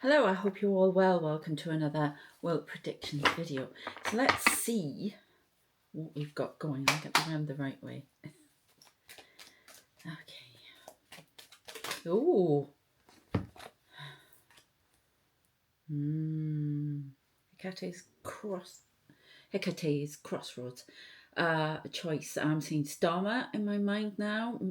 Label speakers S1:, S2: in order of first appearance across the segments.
S1: Hello, I hope you're all well. Welcome to another world predictions video. So let's see what we've got going. I'll get around the right way. Okay. Oh. Hecate's crossroads. A choice. I'm seeing Starmer in my mind now.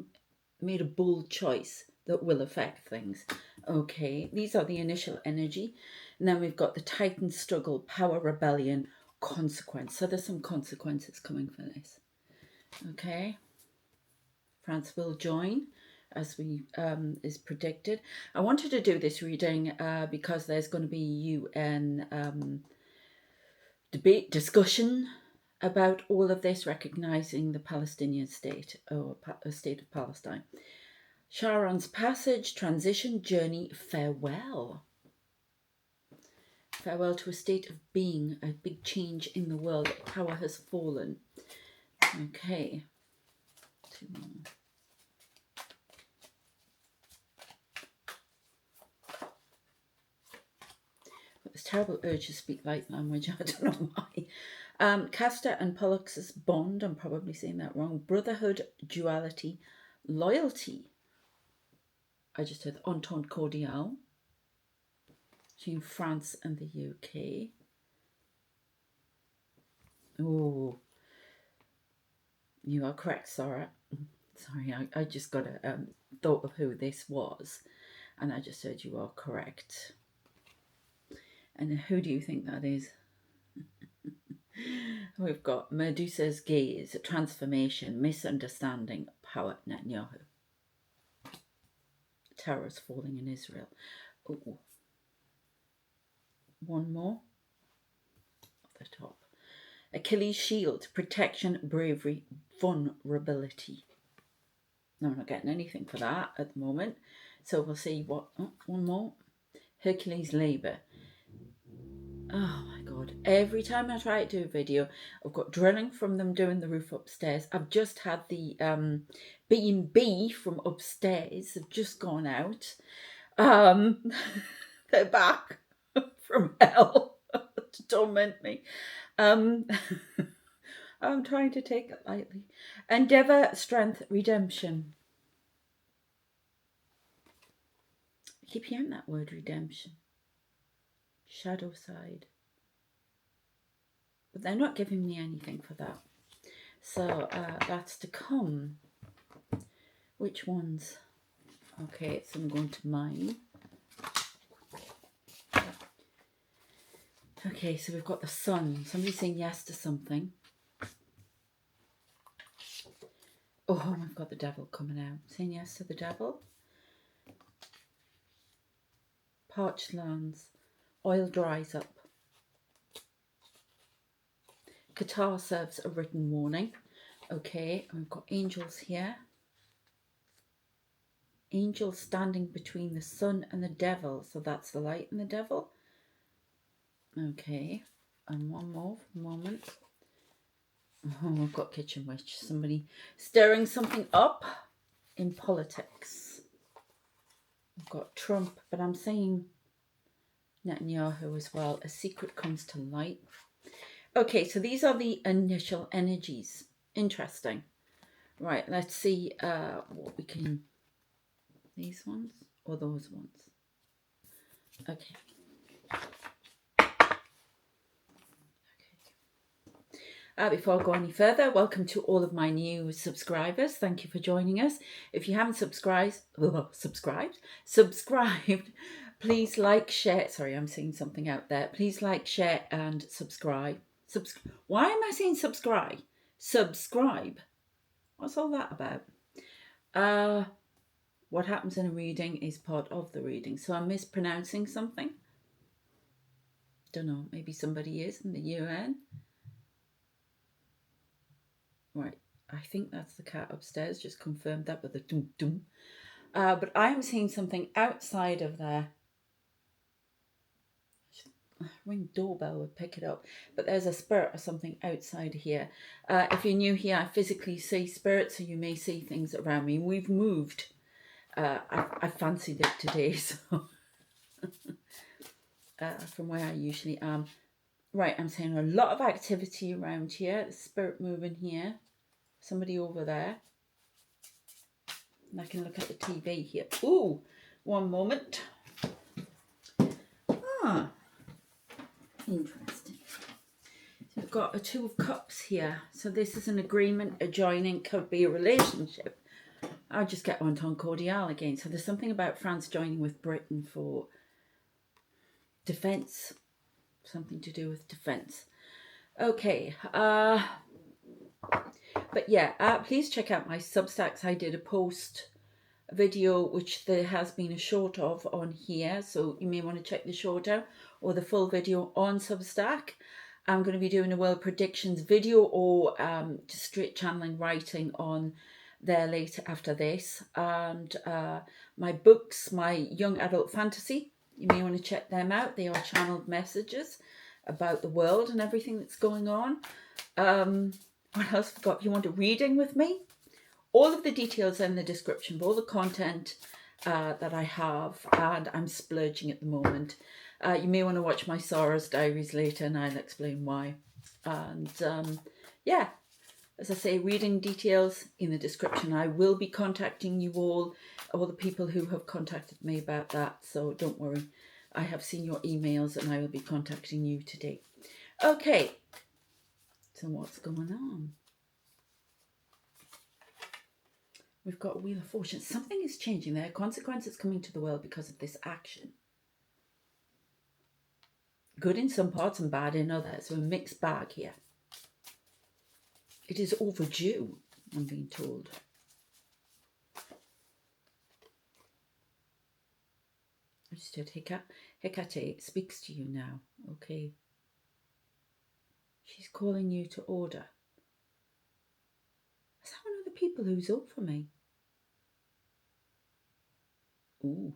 S1: Made a bold choice that will affect things. Okay, these are the initial energy. And then we've got the Titan struggle, power, rebellion, consequence. So there's some consequences coming for this. Okay. France will join as we is predicted. I wanted to do this reading because there's going to be UN debate discussion about all of this, recognizing the Palestinian state or a state of Palestine. Sharon's passage, transition, journey, farewell. Farewell to a state of being, a big change in the world. Power has fallen. Okay. Two more. But this terrible urge to speak light language. I don't know why. Castor and Pollux's bond. I'm probably saying that wrong. Brotherhood, duality, loyalty. I just heard Entente Cordiale between France and the UK. Oh, you are correct, Sarah. Sorry, I just got a thought of who this was, and I just heard you are correct. And who do you think that is? We've got Medusa's gaze, transformation, misunderstanding, power, Netanyahu. Terrors falling in Israel. Ooh. One more off the top. Achilles' shield, protection, bravery, vulnerability. No, I'm not getting anything for that at the moment. So we'll see what. Oh, one more. Hercules' labour. Oh my God. Every time I try to do a video, I've got drilling from them doing the roof upstairs. I've just had the B&B from upstairs have just gone out. They're back from hell to torment me. I'm trying to take it lightly. Endeavour, strength, redemption. I keep hearing that word, redemption. Shadow side. But they're not giving me anything for that. So that's to come. Which ones? Okay, so I'm going to mine. Okay, so we've got the sun. Somebody's saying yes to something. Oh, I've got the devil coming out. Saying yes to the devil. Parched lands. Oil dries up. Qatar serves a written warning. Okay, and we've got angels here. Angels standing between the sun and the devil. So that's the light and the devil. Okay, and one more for a moment. Oh, I've got kitchen witch. Somebody stirring something up in politics. I've got Trump, but I'm saying Netanyahu as well. A secret comes to light. Okay, so these are the initial energies. Interesting. Right, let's see what we can... These ones or those ones? Okay. Before I go any further, welcome to all of my new subscribers. Thank you for joining us. If you haven't subscribed, please like, share. Sorry, I'm seeing something out there. Please like, share, and subscribe. Why am I saying subscribe? Subscribe. What's all that about? What happens in a reading is part of the reading. So I'm mispronouncing something. Don't know. Maybe somebody is in the UN. Right, I think that's the cat upstairs, just confirmed that with the dum dum. But I am seeing something outside of there. Ring doorbell would pick it up. But there's a spirit or something outside here. If you're new here, I physically see spirits, so you may see things around me. We've moved. I fancied it today, so... from where I usually am. Right, I'm seeing a lot of activity around here. The spirit moving here. Somebody over there. And I can look at the TV here. Ooh, one moment. Ah, interesting. So we've got a Two of Cups here. So this is an agreement, a joining, could be a relationship. I'll just get on ton cordial again. So there's something about France joining with Britain for defence. Something to do with defence. Okay. But yeah, please check out my Substacks. I did a post video, which there has been a short of on here. So you may want to check the short out or the full video on Substack. I'm going to be doing a world predictions video or just straight channeling writing on there later after this. And my books, my young adult fantasy, you may want to check them out. They are channeled messages about the world and everything that's going on. What else have I got? If you want a reading with me, all of the details in the description of all the content that I have, and I'm splurging at the moment. You may want to watch my Sarah's diaries later and I'll explain why. And yeah, as I say, reading details in the description. I will be contacting you all the people who have contacted me about that. So don't worry. I have seen your emails and I will be contacting you today. Okay. So what's going on? We've got a Wheel of Fortune. Something is changing. There are consequences coming to the world because of this action. Good in some parts and bad in others. So a mixed bag here. It is overdue, I'm being told. I just did Hecate speaks to you now. Okay. She's calling you to order. Is that one of the people who's up for me? Ooh.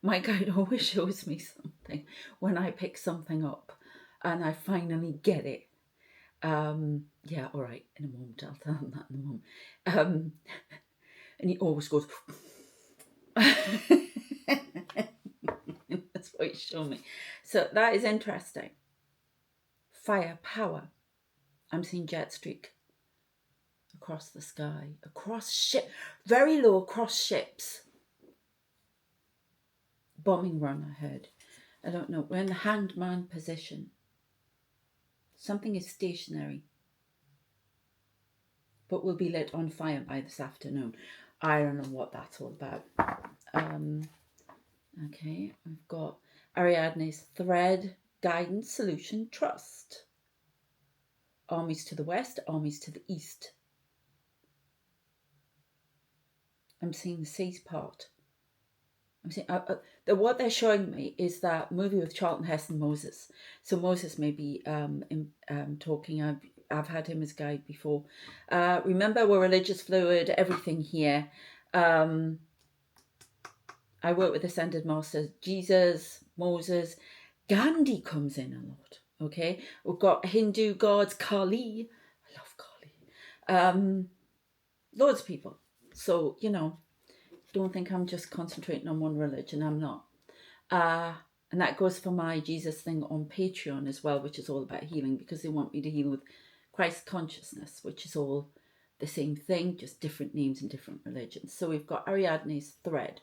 S1: My guide always shows me something when I pick something up and I finally get it. Yeah, all right, in a moment. I'll tell him that in a moment. And he always goes... That's what he's showing me. So that is interesting. Fire, power. I'm seeing jet streak across the sky, across ship, very low across ships. Bombing run, I heard. I don't know. We're in the hanged man position. Something is stationary, but will be lit on fire by this afternoon. I don't know what that's all about. Okay, we've got Ariadne's thread, guidance, solution, trust. Armies to the west, armies to the east. I'm seeing the seas part. I'm seeing what they're showing me is that movie with Charlton Heston, Moses. So Moses may be talking. I've had him as guide before. Remember, we're religious fluid. Everything here. I work with Ascended Masters. Jesus, Moses, Gandhi comes in a lot. Okay, we've got Hindu gods, Kali. I love Kali. Loads of people. So don't think I'm just concentrating on one religion. I'm not. And that goes for my Jesus thing on Patreon as well, which is all about healing, because they want me to heal with Christ consciousness, which is all the same thing, just different names and different religions. So we've got Ariadne's thread.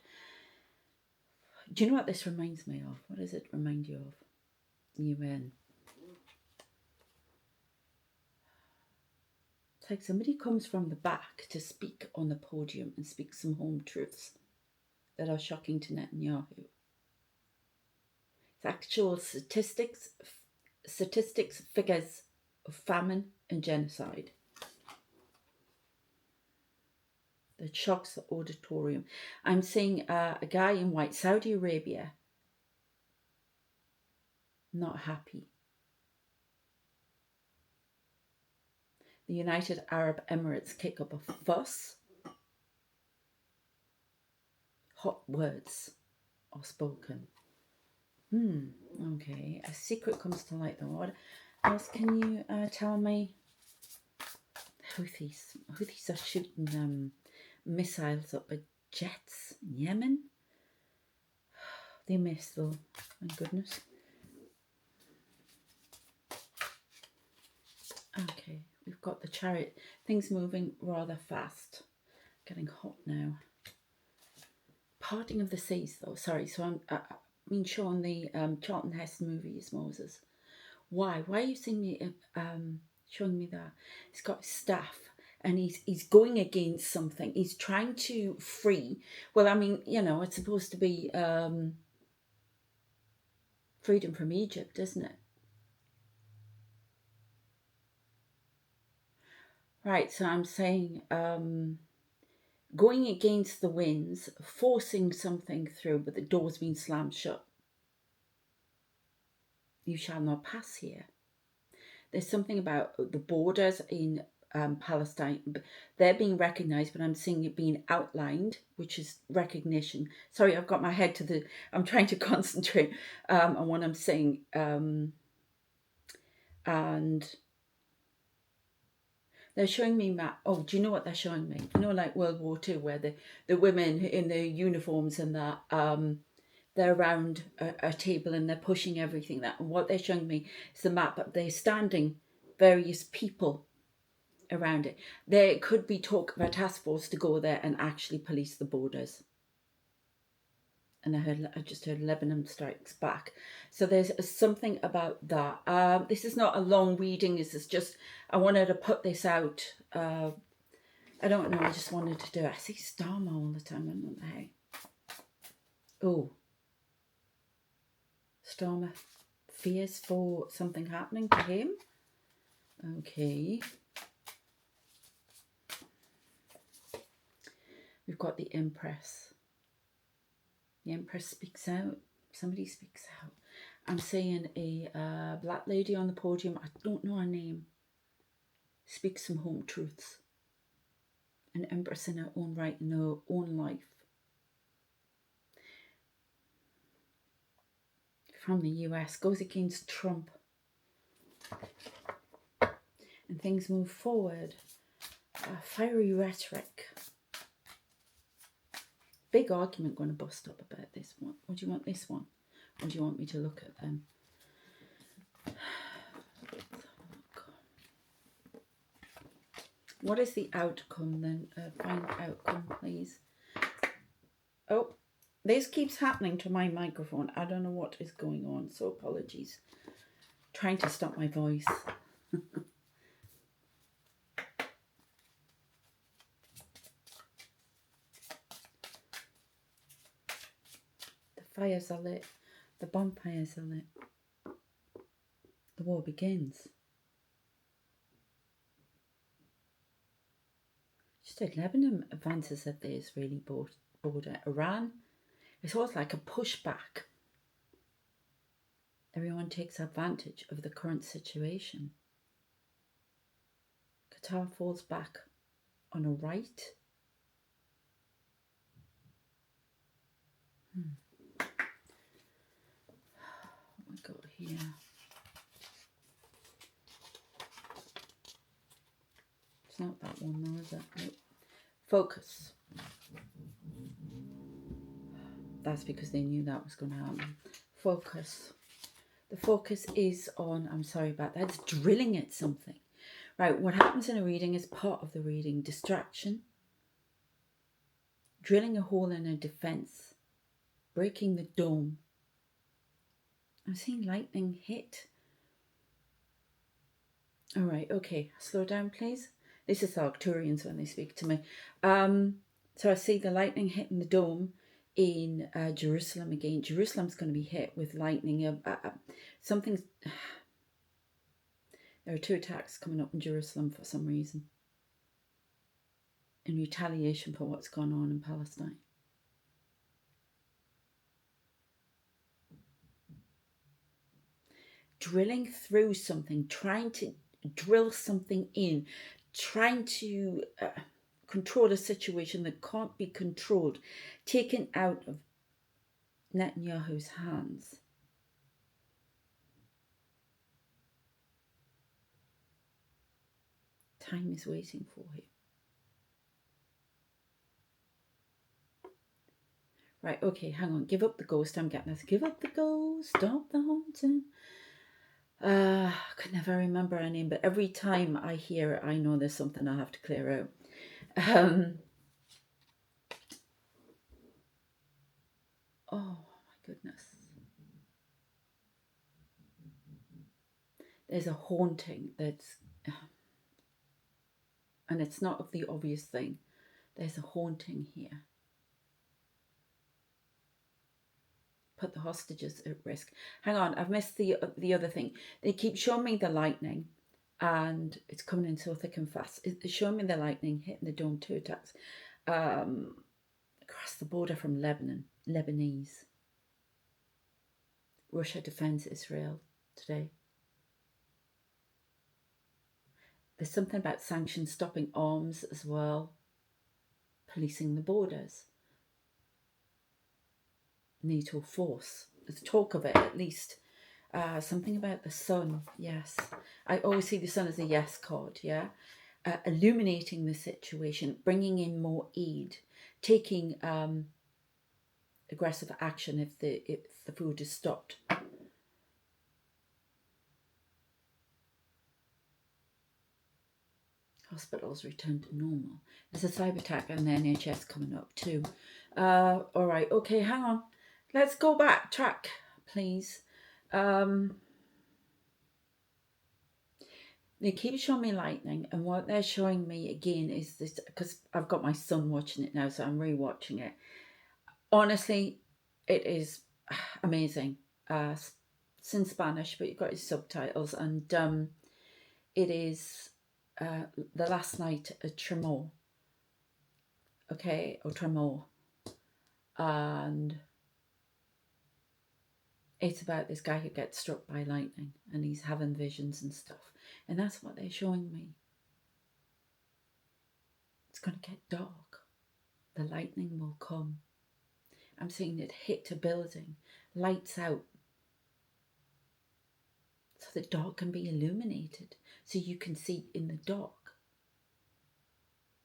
S1: Do you know what this reminds me of? What does it remind you of? UN. It's like somebody comes from the back to speak on the podium and speak some home truths that are shocking to Netanyahu. It's actual statistics, figures of famine and genocide. That shocks the auditorium. I'm seeing a guy in white, Saudi Arabia, not happy. The United Arab Emirates kick up a fuss. Hot words are spoken. Okay. A secret comes to light, though. What else can you tell me? Houthis are shooting missiles up at jets in Yemen. They missed, though. Thank goodness. Okay, we've got the Chariot. Things moving rather fast. Getting hot now. Parting of the Seas, though. Sorry, so I've been showing the Charlton Heston movie as Moses. Why? Why are you seeing me showing me that? He's got staff and he's going against something. He's trying to free. Well, I mean, you know, it's supposed to be freedom from Egypt, isn't it? Right, so I'm saying going against the winds, forcing something through, but the door's been slammed shut. You shall not pass here. There's something about the borders in Palestine. They're being recognised, but I'm seeing it being outlined, which is recognition. Sorry, I've got my head to the... I'm trying to concentrate on what I'm saying. And they're showing me map. Oh, do you know what they're showing me? You know, like World War II, where the women in the uniforms and that they're around a table and they're pushing everything. That, and what they're showing me is the map, but they're standing various people around it. There could be talk of a task force to go there and actually police the borders. And I just heard Lebanon strikes back. So there's something about that. This is not a long reading. This is just, I wanted to put this out. I don't know, I just wanted to do it. I see Starma all the time. I don't know what the heck. Oh. Starma fears for something happening to him. Okay. We've got the Empress. The Empress speaks out. Somebody speaks out. I'm seeing a black lady on the podium. I don't know her name. Speaks some home truths. An Empress in her own right, in her own life. From the US. Goes against Trump. And things move forward. Fiery rhetoric. Big argument going to bust up about this one. Or do you want this one? Or do you want me to look at them? What is the outcome then? Find outcome, please. Oh, this keeps happening to my microphone. I don't know what is going on, so apologies. Trying to stop my voice. The fires are lit. The bonfires are lit. The war begins. Just as Lebanon advances at the Israeli border, Iran, it's almost like a pushback. Everyone takes advantage of the current situation. Qatar falls back on a right. What we got here? It's not that one though, is it? Nope. Focus. That's because they knew that was going to happen. Focus. The focus is on, I'm sorry about that, it's drilling at something. Right, what happens in a reading is part of the reading. Distraction. Drilling a hole in a defense. Breaking the dome. I'm seeing lightning hit. All right, okay, slow down please. This is the Arcturians when they speak to me. So I see the lightning hitting the dome in Jerusalem again. Jerusalem's going to be hit with lightning. Something's... There are 2 attacks coming up in Jerusalem for some reason. In retaliation for what's gone on in Palestine. Drilling through something, trying to drill something in, trying to control a situation that can't be controlled, taken out of Netanyahu's hands. Time is waiting for him. Right, okay, hang on. Give up the ghost. I'm getting this. Give up the ghost. Stop the haunting. I could never remember her name, but every time I hear it, I know there's something I have to clear out. Oh my goodness. There's a haunting that's, and it's not of the obvious thing. There's a haunting here. Put the hostages at risk. Hang on, I've missed the other thing. They keep showing me the lightning, and it's coming in so thick and fast. It's showing me the lightning hitting the Dome 2 attacks across the border from Lebanese. Russia defends Israel today. There's something about sanctions stopping arms as well. Policing the borders. NATO force. There's talk of it at least. Something about the sun. Yes. I always see the sun as a yes card. Yeah. Illuminating the situation. Bringing in more aid. Taking aggressive action if the food is stopped. Hospitals return to normal. There's a cyber attack and the NHS coming up too. All right, okay, hang on. Let's go back track, please. They keep showing me lightning, and what they're showing me again is this, because I've got my son watching it now, so I'm rewatching it. Honestly, it is amazing. It's in Spanish, but you've got his subtitles, and it is the last night at Tremor. Okay, or Tremor. And it's about this guy who gets struck by lightning and he's having visions and stuff. And that's what they're showing me. It's going to get dark. The lightning will come. I'm seeing it hit a building, lights out, so the dark can be illuminated, so you can see in the dark.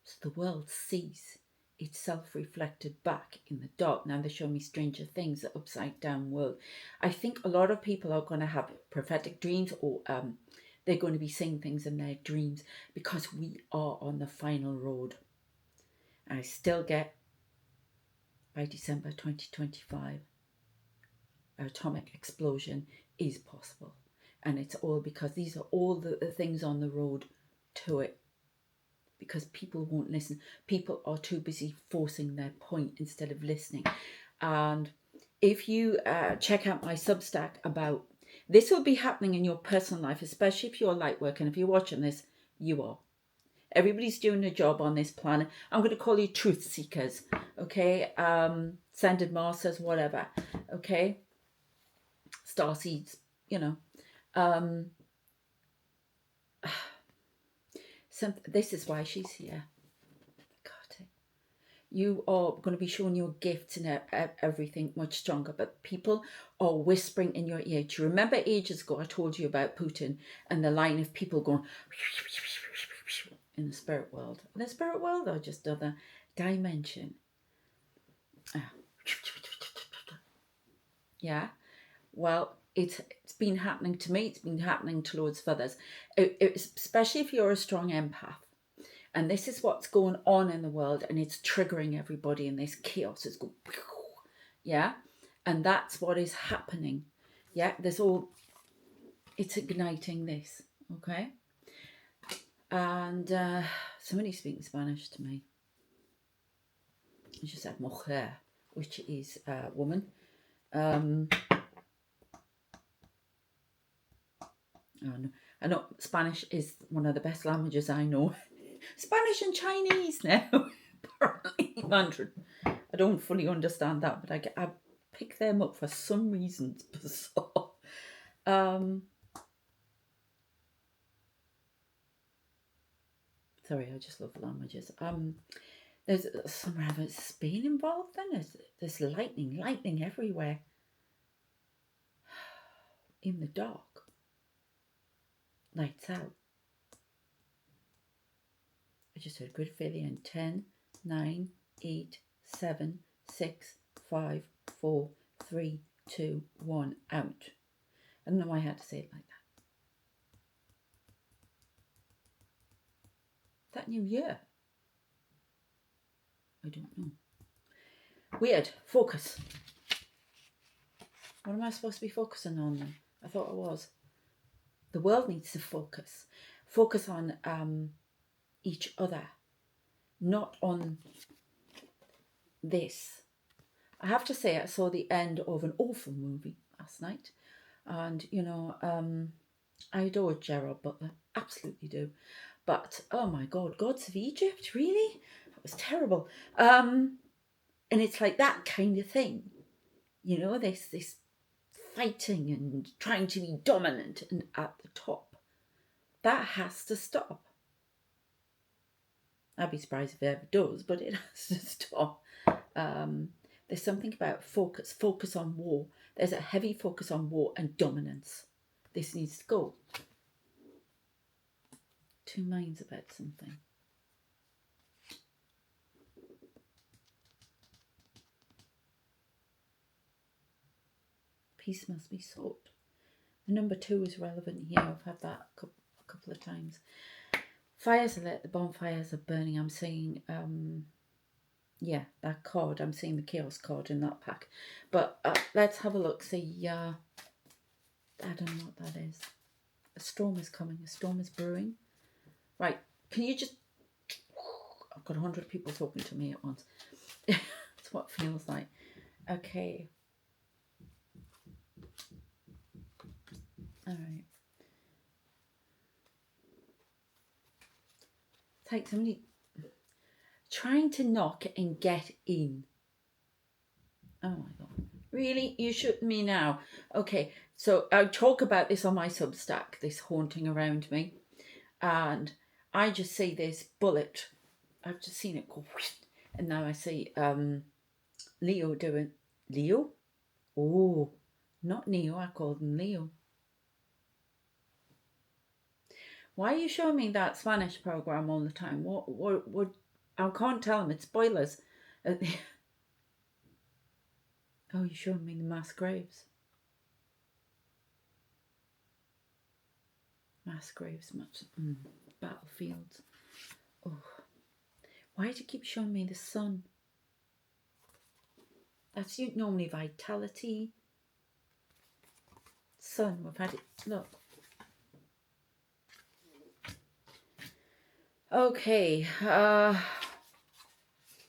S1: So the world sees itself reflected back in the dark. Now they show me Stranger Things, the upside down world. I think a lot of people are going to have prophetic dreams, or they're going to be seeing things in their dreams, because we are on the final road. And I still get, by December 2025, an atomic explosion is possible. And it's all because these are all the things on the road to it. Because people won't listen. People are too busy forcing their point instead of listening. And if you check out my Substack about, this will be happening in your personal life, especially if you're a light worker. And if you're watching this, you are. Everybody's doing a job on this planet. I'm going to call you truth seekers, okay? Sanded masters, whatever, okay? Starseeds, you know. This is why she's here. God, you are going to be showing your gifts and everything much stronger, but people are whispering in your ear. Do you remember ages ago I told you about Putin and the line of people going in the spirit world? In the spirit world, or just other dimension? Yeah. Well, it's been happening to me. It's been happening to loads of others. Especially if you're a strong empath. And this is what's going on in the world, and it's triggering everybody in this chaos. It's going, yeah? And that's what is happening. Yeah, it's igniting this, okay? And somebody's speaking Spanish to me. She said mujer, which is woman. I know Spanish is one of the best languages I know. Spanish and Chinese now. Apparently, Mandarin. I don't fully understand that, but I pick them up for some reason. It's bizarre. Sorry, I just love languages. There's somewhere about Spain involved then. There's lightning everywhere. In the dark. Lights out. I just heard good failure in 10, 9, 8, 7, 6, 5, 4, 3, 2, 1, out. I don't know why I had to say it like that. that new year? I don't know. Weird. Focus. What am I supposed to be focusing on then? I thought I was. The world needs to focus. Focus on each other, not on this. I have to say, I saw the end of an awful movie last night. And, you know, I adore Gerard Butler. Absolutely do. But, oh my God, Gods of Egypt? Really? That was terrible. And it's like that kind of thing. You know, this fighting and trying to be dominant and at the top. That has to stop. I'd be surprised if it ever does, but it has to stop. There's something about focus on war. There's a heavy focus on war and dominance. This needs to go. Two minds about something. Peace must be sought. Number 2 is relevant here. I've had that a couple of times. Fires are lit, the bonfires are burning. I'm seeing, yeah, that card. I'm seeing the chaos card in that pack. But let's have a look. See, I don't know what that is. A storm is coming. A storm is brewing. Right. Can you just... I've got 100 people talking to me at once. That's what it feels like. Okay. All right. It's like somebody trying to knock and get in. Oh my God. Really? You shooting me now? Okay. So I talk about this on my Substack, this haunting around me. And I just see this bullet. I've just seen it go whoosh, and now I see Leo doing... Leo? Oh, not Neo. I called him Leo. Why are you showing me that Spanish program all the time? What? I can't tell them. It's spoilers. Oh, you're showing me the mass graves. Mass graves, battlefields. Oh, why do you keep showing me the sun? That's normally vitality. Sun, we've had it. Look. Okay,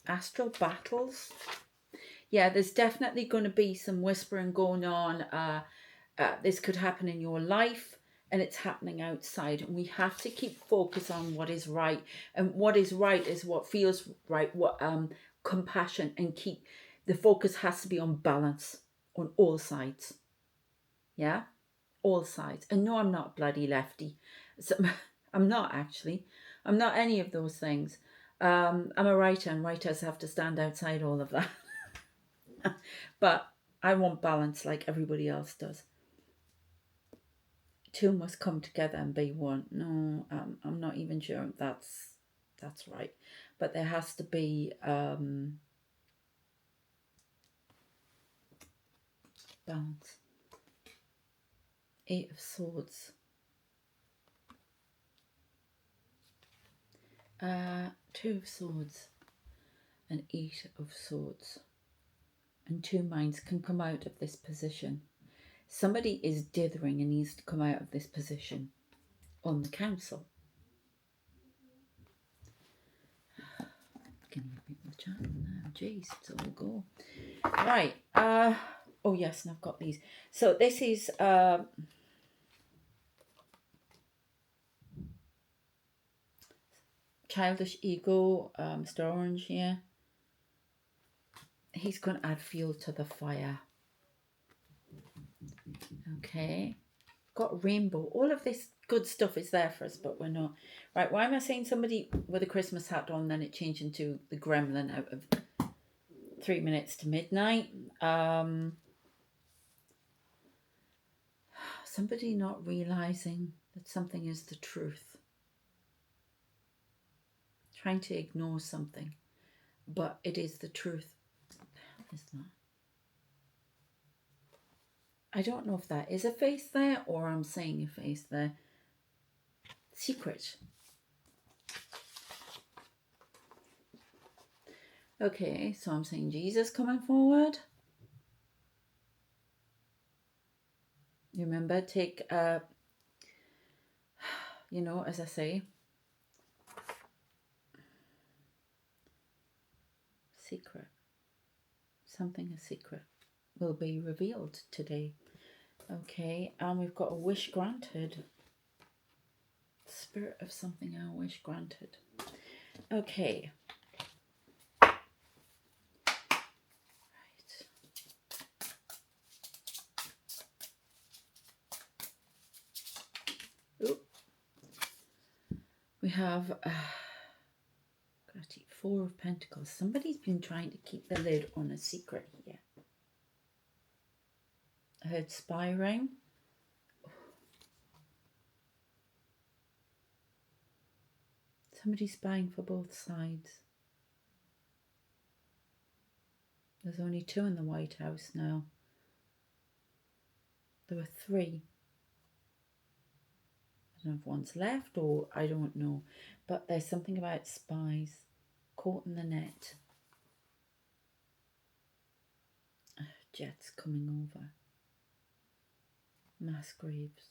S1: astral battles. Yeah, there's definitely going to be some whispering going on. This could happen in your life, and it's happening outside. And we have to keep focus on what is right, and what is right is what feels right. What compassion, and keep the focus has to be on balance on all sides. Yeah, all sides. And no, I'm not a bloody lefty. So, I'm not actually. I'm not any of those things. I'm a writer, and writers have to stand outside all of that. But I want balance like everybody else does. Two must come together and be one. No, I'm not even sure that's right. But there has to be balance. 8 of Swords. 2 of Swords and 8 of Swords. And 2 minds can come out of this position. Somebody is dithering and needs to come out of this position on the council. Getting a bit more chatting now. Jeez, it's all go. Right. Oh yes, and I've got these. So this is childish ego, Mr. Orange here. He's going to add fuel to the fire. Okay. Got rainbow. All of this good stuff is there for us, but we're not. Right, why am I saying somebody with a Christmas hat on, then it changed into the gremlin out of 3 minutes to midnight? Somebody not realising that something is the truth. Trying to ignore something, but it is the truth. What the hell is that? I don't know if that is a face there or I'm saying a face there. Secret. Okay, so I'm saying Jesus coming forward. Remember, take, you know, as I say, secret. Something a secret will be revealed today. Okay, and we've got a wish granted. Spirit of something I wish granted. Okay. Right. Oop. We have Four of Pentacles. Somebody's been trying to keep the lid on a secret here. I heard spy ring. Somebody's spying for both sides. There's only 2 in the White House now. There were 3. I don't know if one's left or I don't know. But there's something about spies caught in the net. Jets coming over. Mass graves.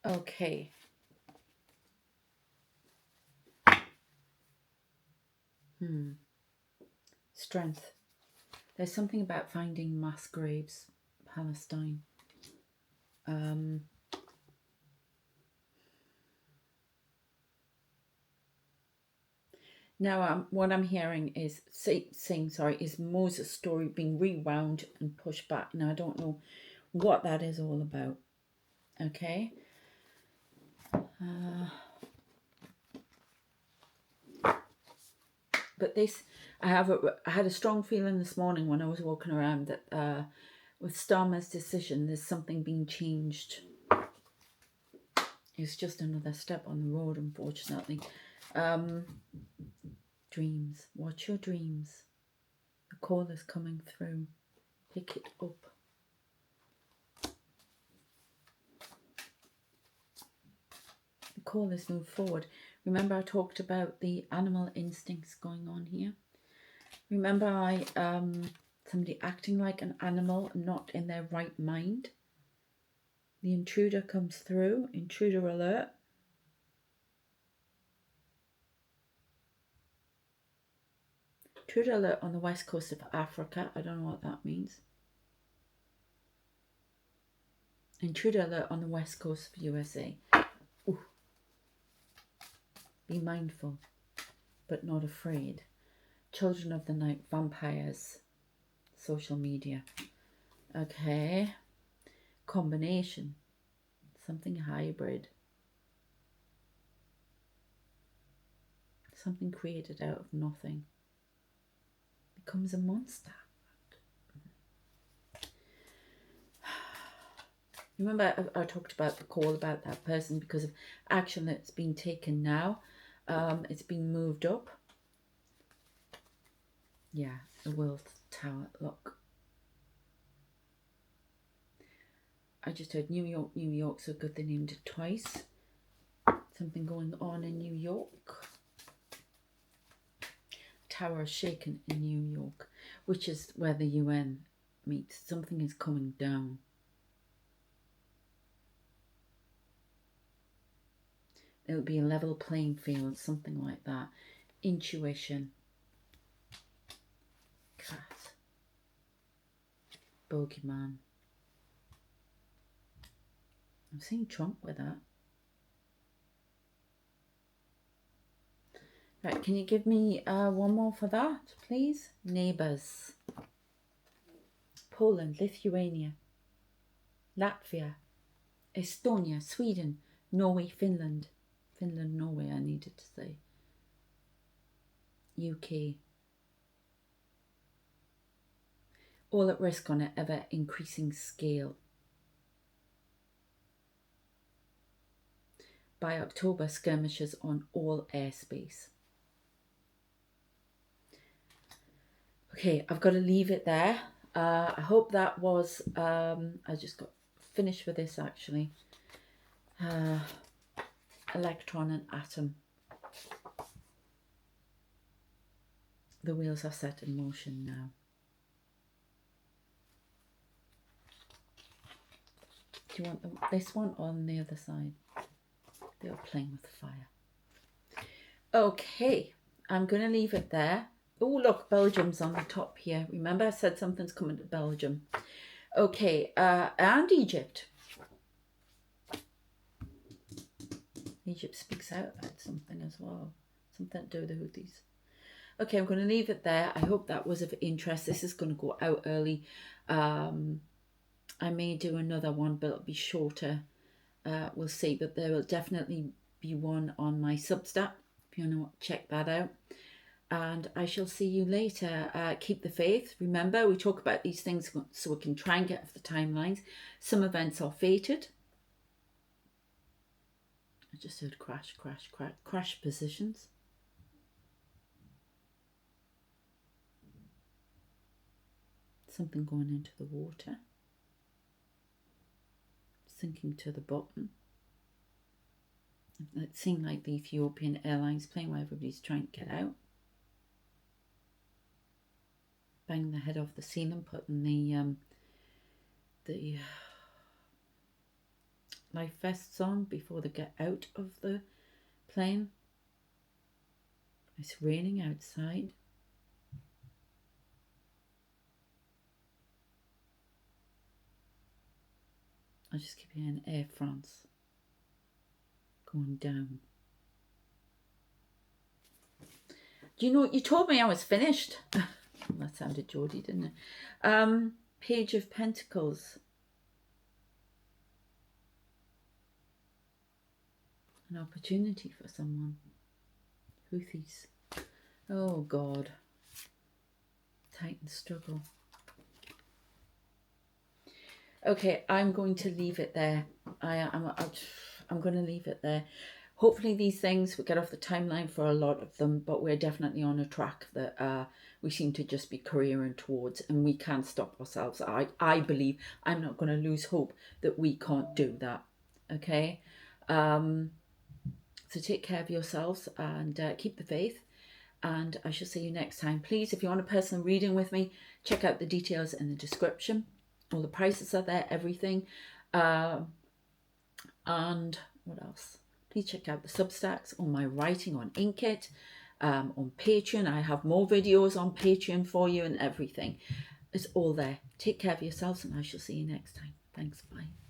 S1: Okay. Strength. There's something about finding mass graves. Palestine. Now, what I'm hearing is is Moses' story being rewound and pushed back. Now, I don't know what that is all about. Okay. But this, I had a strong feeling this morning when I was walking around that with Starmer's decision, there's something being changed. It's just another step on the road, unfortunately. Dreams. Watch your dreams. The call is coming through. Pick it up. The call is moved forward. Remember I talked about the animal instincts going on here? Remember somebody acting like an animal, not in their right mind? The intruder comes through. Intruder alert. Intruder alert on the west coast of Africa. I don't know what that means. Intruder alert on the west coast of USA. Ooh. Be mindful, but not afraid. Children of the night, vampires. Social media. Okay. Combination. Something hybrid. Something created out of nothing. Becomes a monster. Remember I talked about the call about that person because of action that's been taken now. It's been moved up. Yeah, the World Tower. Look. I just heard New York, New York, so good they named it twice. Something going on in New York. Tower shaken in New York, which is where the UN meets. Something is coming down. It'll be a level playing field, something like that. Intuition. Cat. Bogeyman. I'm seeing Trump with that. Right, can you give me one more for that, please? Neighbours. Poland, Lithuania, Latvia, Estonia, Sweden, Norway, Finland. Finland, Norway, I needed to say. UK. All at risk on an ever increasing scale. By October, skirmishes on all airspace. Okay, I've got to leave it there. I hope that was, I just got finished with this actually. Electron and atom. The wheels are set in motion now. Do you want this one on the other side? They are playing with fire. Okay, I'm going to leave it there. Oh, look, Belgium's on the top here. Remember I said something's coming to Belgium. Okay, and Egypt. Egypt speaks out about something as well. Something to do with the Houthis. Okay, I'm going to leave it there. I hope that was of interest. This is going to go out early. I may do another one, but it'll be shorter. We'll see, but there will definitely be one on my Substack, if you want to check that out. And I shall see you later. Keep the faith. Remember, we talk about these things so we can try and get off the timelines. Some events are fated. I just heard crash, crash, crash, crash positions. Something going into the water. Sinking to the bottom. It seemed like the Ethiopian Airlines plane where everybody's trying to get out. Bang the head off the ceiling, putting the life vests on before they get out of the plane. It's raining outside. I just keep hearing Air France going down. Do you know, you told me I was finished. That sounded Geordie, didn't it? Page of Pentacles. An opportunity for someone. Houthis. Oh God. Titan struggle. Okay, I'm going to leave it there. I'm going to leave it there. Hopefully these things, we get off the timeline for a lot of them, but we're definitely on a track that we seem to just be careering towards, and we can't stop ourselves. I believe, I'm not going to lose hope that we can't do that. Okay? So take care of yourselves and keep the faith. And I shall see you next time. Please, if you want a personal reading with me, check out the details in the description. All the prices are there, everything. And what else? Please check out the Substacks, on my writing on INKITT, on Patreon. I have more videos on Patreon for you and everything. It's all there. Take care of yourselves and I shall see you next time. Thanks. Bye.